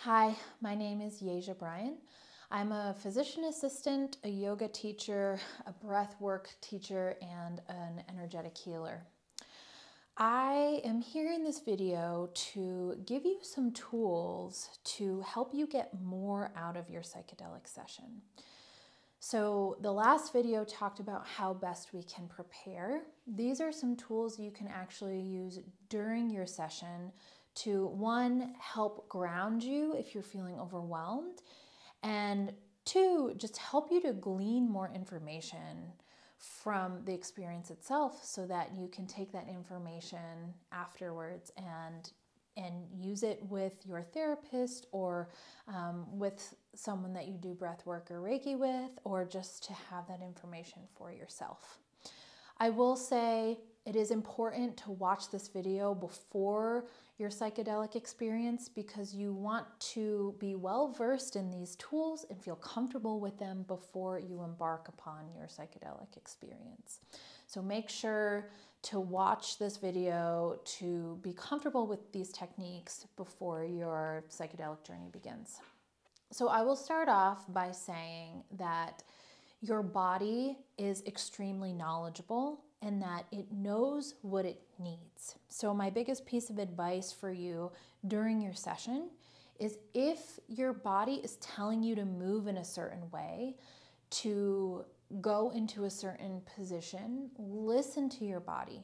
Hi, my name is Yeja Bryan. I'm a physician assistant, a yoga teacher, a breath work teacher, and an energetic healer. I am here in this video to give you some tools to help you get more out of your psychedelic session. So the last video talked about how best we can prepare. These are some tools you can actually use during your session to, one, help ground you if you're feeling overwhelmed, and two, just help you to glean more information from the experience itself so that you can take that information afterwards and use it with your therapist or with someone that you do breath work or Reiki with, or just to have that information for yourself. I will say it is important to watch this video before your psychedelic experience because you want to be well versed in these tools and feel comfortable with them before you embark upon your psychedelic experience. So make sure to watch this video to be comfortable with these techniques before your psychedelic journey begins. So I will start off by saying that your body is extremely knowledgeable and that it knows what it needs. So my biggest piece of advice for you during your session is, if your body is telling you to move in a certain way, to go into a certain position, listen to your body.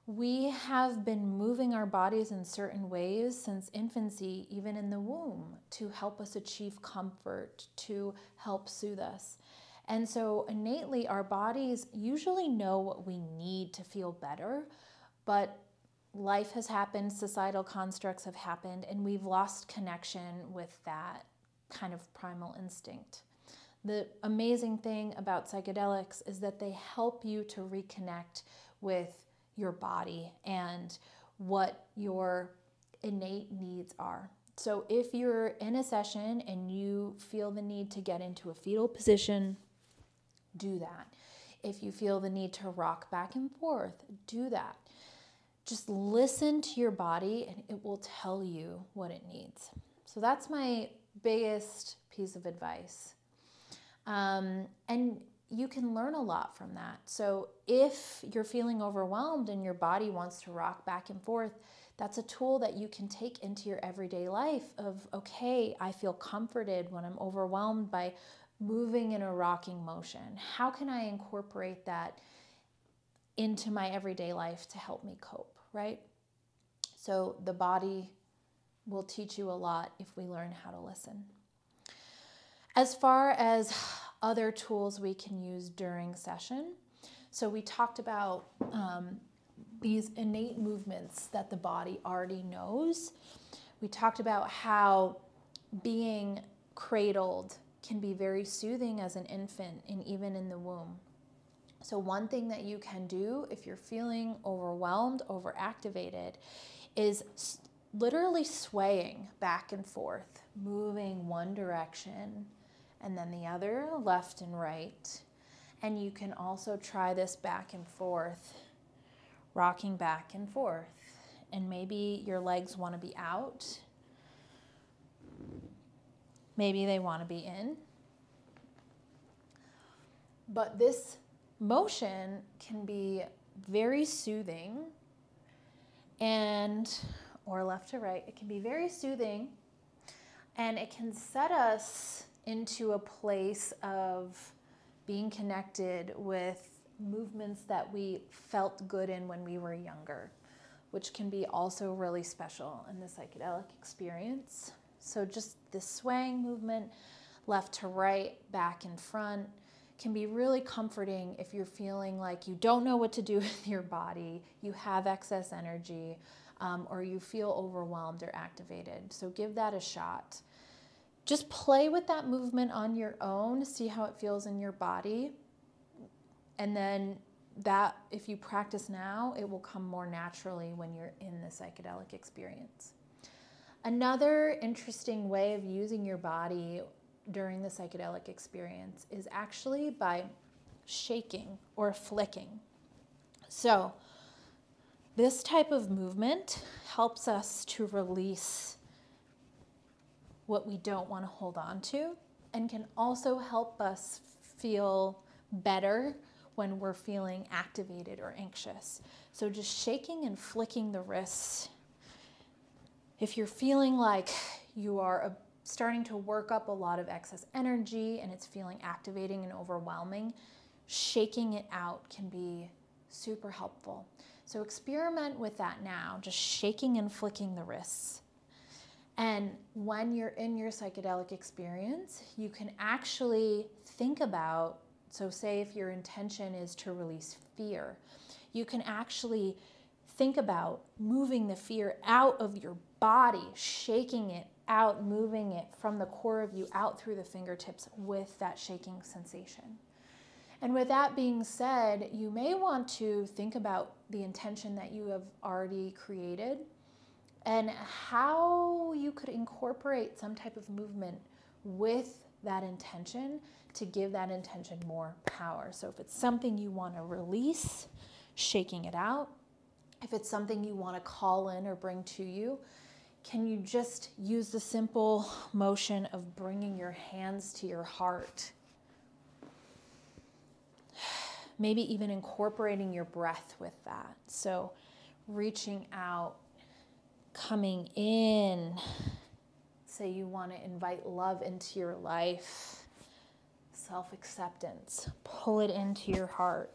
We have been moving our bodies in certain ways since infancy, even in the womb, to help us achieve comfort, to help soothe us. And so innately, our bodies usually know what we need to feel better, but life has happened, societal constructs have happened, and we've lost connection with that kind of primal instinct. The amazing thing about psychedelics is that they help you to reconnect with your body and what your innate needs are. So if you're in a session and you feel the need to get into a fetal position, do that. If you feel the need to rock back and forth, do that. Just listen to your body and it will tell you what it needs. So that's my biggest piece of advice. And you can learn a lot from that. So if you're feeling overwhelmed and your body wants to rock back and forth, that's a tool that you can take into your everyday life of, okay, I feel comforted when I'm overwhelmed by moving in a rocking motion. How can I incorporate that into my everyday life to help me cope, right? So the body will teach you a lot if we learn how to listen. As far as other tools we can use during session, so we talked about these innate movements that the body already knows. We talked about how being cradled can be very soothing as an infant and even in the womb. So one thing that you can do if you're feeling overwhelmed, overactivated, is literally swaying back and forth, moving one direction and then the other, left and right. And you can also try this back and forth, rocking back and forth. And maybe your legs want to be out. Maybe they want to be in. But this motion can be very soothing, or left to right. It can be very soothing, and it can set us into a place of being connected with movements that we felt good in when we were younger, which can be also really special in the psychedelic experience. So just this swaying movement, left to right, back and front, can be really comforting if you're feeling like you don't know what to do with your body, you have excess energy, or you feel overwhelmed or activated. So give that a shot. Just play with that movement on your own, see how it feels in your body. And then that, if you practice now, it will come more naturally when you're in the psychedelic experience. Another interesting way of using your body during the psychedelic experience is actually by shaking or flicking. So this type of movement helps us to release what we don't want to hold on to, and can also help us feel better when we're feeling activated or anxious. So just shaking and flicking the wrists. If you're feeling like you are starting to work up a lot of excess energy and it's feeling activating and overwhelming, shaking it out can be super helpful. So experiment with that now, just shaking and flicking the wrists. And when you're in your psychedelic experience, you can actually think about, so say if your intention is to release fear, you can actually think about moving the fear out of your body, shaking it out, moving it from the core of you out through the fingertips with that shaking sensation. And with that being said, you may want to think about the intention that you have already created and how you could incorporate some type of movement with that intention to give that intention more power. So if it's something you want to release, shaking it out. If it's something you want to call in or bring to you, can you just use the simple motion of bringing your hands to your heart? Maybe even incorporating your breath with that. So reaching out, coming in. Say you want to invite love into your life, self-acceptance. Pull it into your heart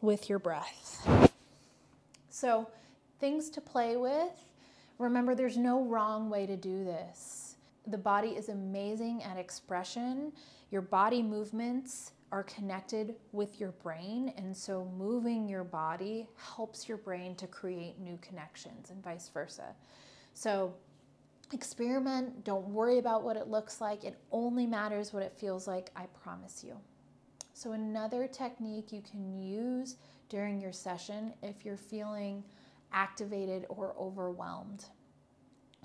with your breath. So things to play with. Remember, there's no wrong way to do this. The body is amazing at expression. Your body movements are connected with your brain, and so moving your body helps your brain to create new connections and vice versa. So experiment, don't worry about what it looks like. It only matters what it feels like, I promise you. So another technique you can use during your session if you're feeling activated or overwhelmed.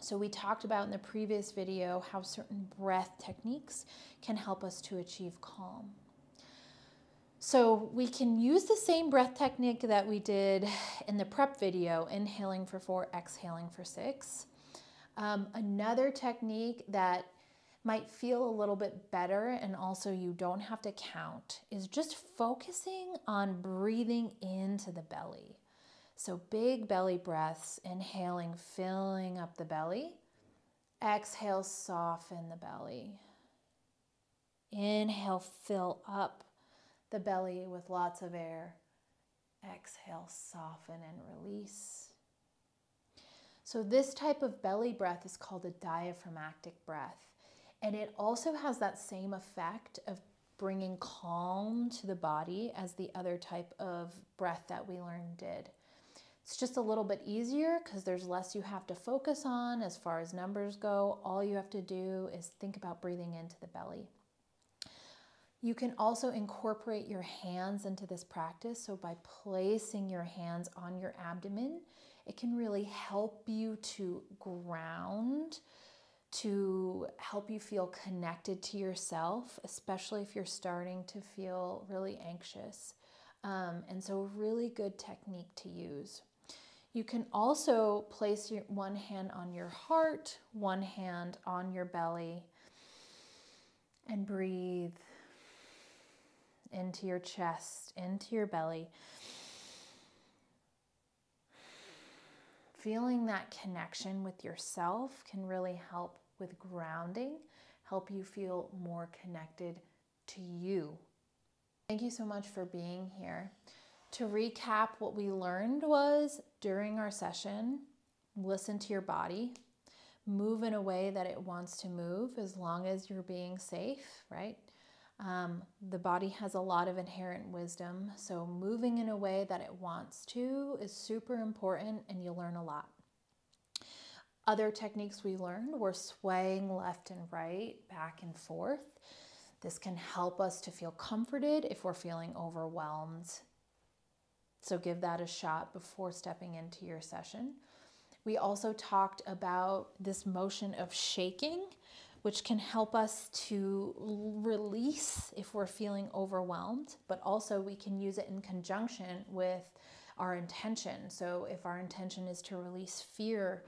So we talked about in the previous video how certain breath techniques can help us to achieve calm. So we can use the same breath technique that we did in the prep video, inhaling for 4, exhaling for 6. Another technique that might feel a little bit better, and also you don't have to count, is just focusing on breathing into the belly. So big belly breaths, inhaling, filling up the belly. Exhale, soften the belly. Inhale, fill up the belly with lots of air. Exhale, soften and release. So this type of belly breath is called a diaphragmatic breath. And it also has that same effect of bringing calm to the body as the other type of breath that we learned did. It's just a little bit easier because there's less you have to focus on as far as numbers go. All you have to do is think about breathing into the belly. You can also incorporate your hands into this practice. So by placing your hands on your abdomen, it can really help you to ground, to help you feel connected to yourself, especially if you're starting to feel really anxious. And so a really good technique to use. You can also place one hand on your heart, one hand on your belly, and breathe into your chest, into your belly. Feeling that connection with yourself can really help with grounding, help you feel more connected to you. Thank you so much for being here. To recap, what we learned was during our session, listen to your body, move in a way that it wants to move as long as you're being safe, right? The body has a lot of inherent wisdom, so moving in a way that it wants to is super important, and you'll learn a lot. Other techniques we learned were swaying left and right, back and forth. This can help us to feel comforted if we're feeling overwhelmed. So give that a shot before stepping into your session. We also talked about this motion of shaking, which can help us to release if we're feeling overwhelmed, but also we can use it in conjunction with our intention. So if our intention is to release fear,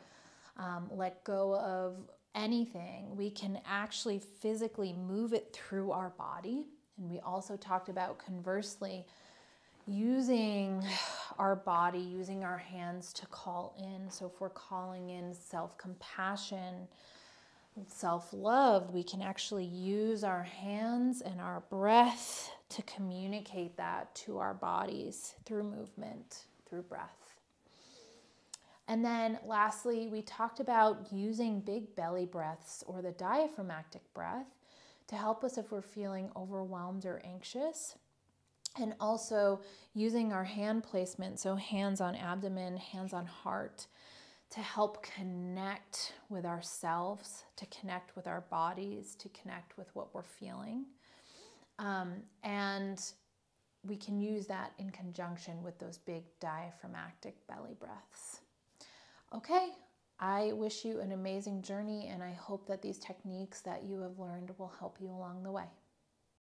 let go of anything, we can actually physically move it through our body. And we also talked about, conversely, using our body, using our hands to call in. So if we're calling in self-compassion, self-love, we can actually use our hands and our breath to communicate that to our bodies through movement, through breath. And then lastly, we talked about using big belly breaths or the diaphragmatic breath to help us if we're feeling overwhelmed or anxious. And also using our hand placement, so hands on abdomen, hands on heart, to help connect with ourselves, to connect with our bodies, to connect with what we're feeling. And we can use that in conjunction with those big diaphragmatic belly breaths. Okay, I wish you an amazing journey, and I hope that these techniques that you have learned will help you along the way.